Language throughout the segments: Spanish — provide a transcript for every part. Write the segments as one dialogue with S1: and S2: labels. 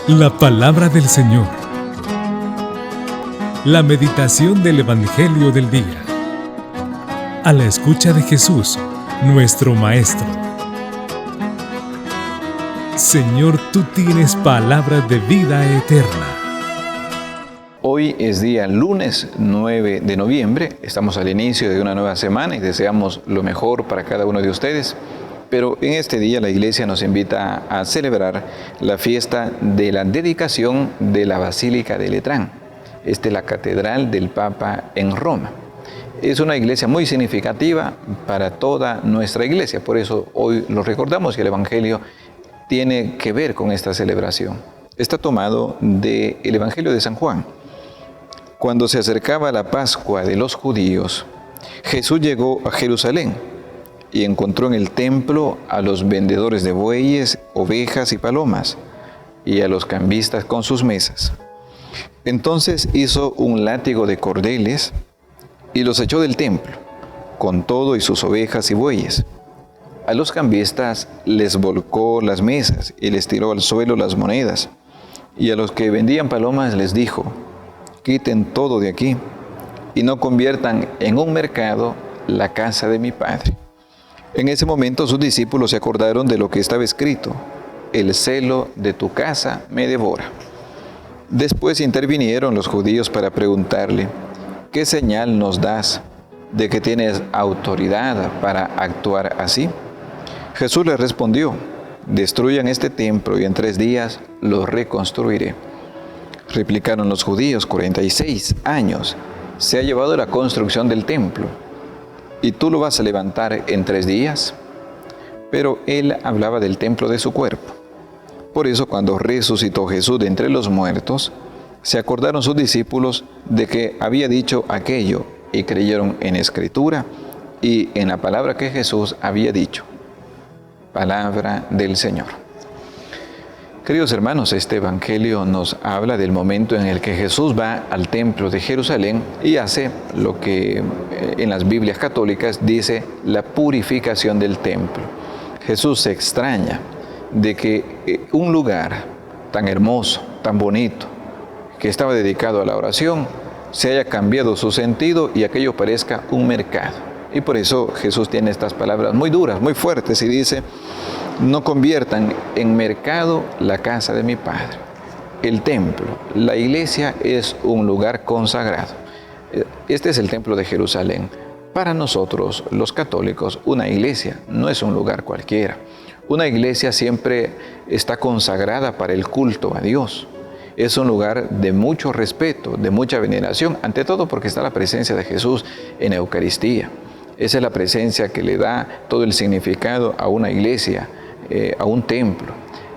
S1: La palabra del Señor. La meditación del Evangelio del día. A la escucha de Jesús, nuestro Maestro. Señor, tú tienes palabras de vida eterna.
S2: Hoy es día lunes 9 de noviembre, estamos al inicio de una nueva semana y deseamos lo mejor para cada uno de ustedes. Pero en este día la Iglesia nos invita a celebrar la fiesta de la dedicación de la Basílica de Letrán. Esta es la catedral del Papa en Roma. Es una iglesia muy significativa para toda nuestra iglesia, por eso hoy lo recordamos y el Evangelio tiene que ver con esta celebración. Está tomado del Evangelio de San Juan. Cuando se acercaba la Pascua de los judíos, Jesús llegó a Jerusalén y encontró en el templo a los vendedores de bueyes, ovejas y palomas, y a los cambistas con sus mesas. Entonces hizo un látigo de cordeles y los echó del templo, con todo y sus ovejas y bueyes. A los cambistas les volcó las mesas y les tiró al suelo las monedas, y a los que vendían palomas les dijo: quiten todo de aquí y no conviertan en un mercado la casa de mi Padre. En ese momento sus discípulos se acordaron de lo que estaba escrito: el celo de tu casa me devora. Después intervinieron los judíos para preguntarle: ¿qué señal nos das de que tienes autoridad para actuar así? Jesús les respondió: destruyan este templo y en 3 días lo reconstruiré. Replicaron los judíos: 46 años se ha llevado la construcción del templo, ¿y tú lo vas a levantar en 3 días? Pero él hablaba del templo de su cuerpo. Por eso, cuando resucitó Jesús de entre los muertos, se acordaron sus discípulos de que había dicho aquello y creyeron en Escritura y en la palabra que Jesús había dicho. Palabra del Señor. Queridos hermanos, este Evangelio nos habla del momento en el que Jesús va al templo de Jerusalén y hace lo que en las Biblias católicas dice la purificación del templo. Jesús se extraña de que un lugar tan hermoso, tan bonito, que estaba dedicado a la oración, se haya cambiado su sentido y aquello parezca un mercado. Y por eso Jesús tiene estas palabras muy duras, muy fuertes, y dice: no conviertan en mercado la casa de mi Padre. El templo, la iglesia, es un lugar consagrado. Este es el templo de Jerusalén. Para nosotros, los católicos, una iglesia no es un lugar cualquiera. Una iglesia siempre está consagrada para el culto a Dios. Es un lugar de mucho respeto, de mucha veneración, ante todo porque está la presencia de Jesús en la Eucaristía. Esa es la presencia que le da todo el significado a una iglesia, a un templo.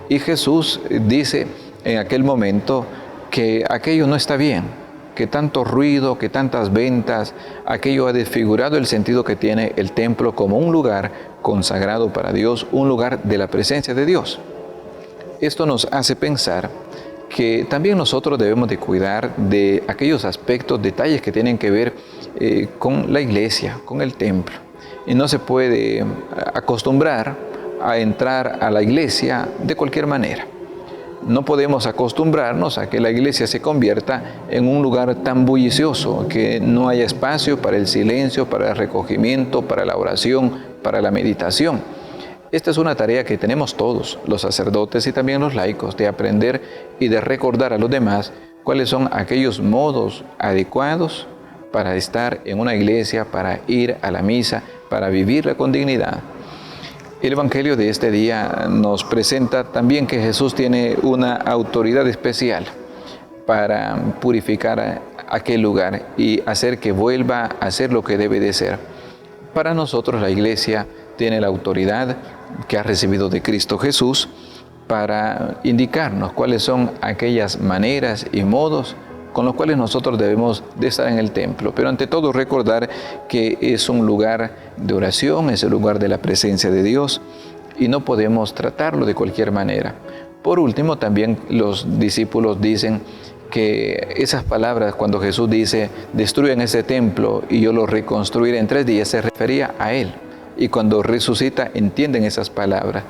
S2: Y Jesús dice en aquel momento que aquello no está bien, que tanto ruido, que tantas ventas, aquello ha desfigurado el sentido que tiene el templo como un lugar consagrado para Dios, un lugar de la presencia de Dios. Esto nos hace pensar que también nosotros debemos de cuidar de aquellos aspectos, detalles que tienen que ver con la iglesia, con el templo. Y no se puede acostumbrar a entrar a la iglesia de cualquier manera. No podemos acostumbrarnos a que la iglesia se convierta en un lugar tan bullicioso, que no haya espacio para el silencio, para el recogimiento, para la oración, para la meditación. Esta es una tarea que tenemos todos, los sacerdotes y también los laicos, de aprender y de recordar a los demás cuáles son aquellos modos adecuados para estar en una iglesia, para ir a la misa, para vivirla con dignidad. El Evangelio de este día nos presenta también que Jesús tiene una autoridad especial para purificar aquel lugar y hacer que vuelva a ser lo que debe de ser. Para nosotros la iglesia tiene la autoridad que ha recibido de Cristo Jesús para indicarnos cuáles son aquellas maneras y modos con los cuales nosotros debemos de estar en el templo. Pero ante todo recordar que es un lugar de oración, es el lugar de la presencia de Dios y no podemos tratarlo de cualquier manera. Por último, también los discípulos dicen que esas palabras, cuando Jesús dice: destruyan ese templo y yo lo reconstruiré en 3 días, se refería a Él. Y cuando resucita entienden esas palabras.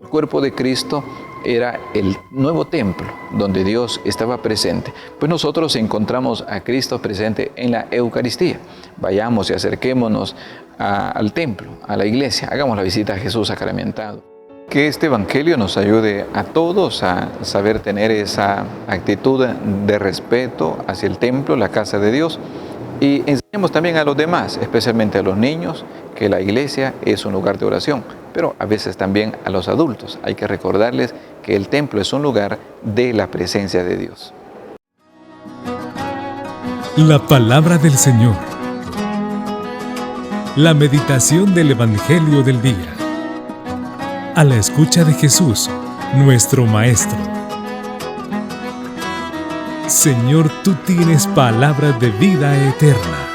S2: El cuerpo de Cristo era el nuevo templo donde Dios estaba presente. Pues nosotros encontramos a Cristo presente en la Eucaristía. Vayamos y acerquémonos al templo, a la iglesia, hagamos la visita a Jesús sacramentado. Que este Evangelio nos ayude a todos a saber tener esa actitud de respeto hacia el templo, la casa de Dios, y enseñemos también a los demás, especialmente a los niños, que la iglesia es un lugar de oración, pero a veces también a los adultos. Hay que recordarles que el templo es un lugar de la presencia de Dios.
S1: La palabra del Señor. La meditación del Evangelio del día. A la escucha de Jesús, nuestro Maestro. Señor, tú tienes palabras de vida eterna.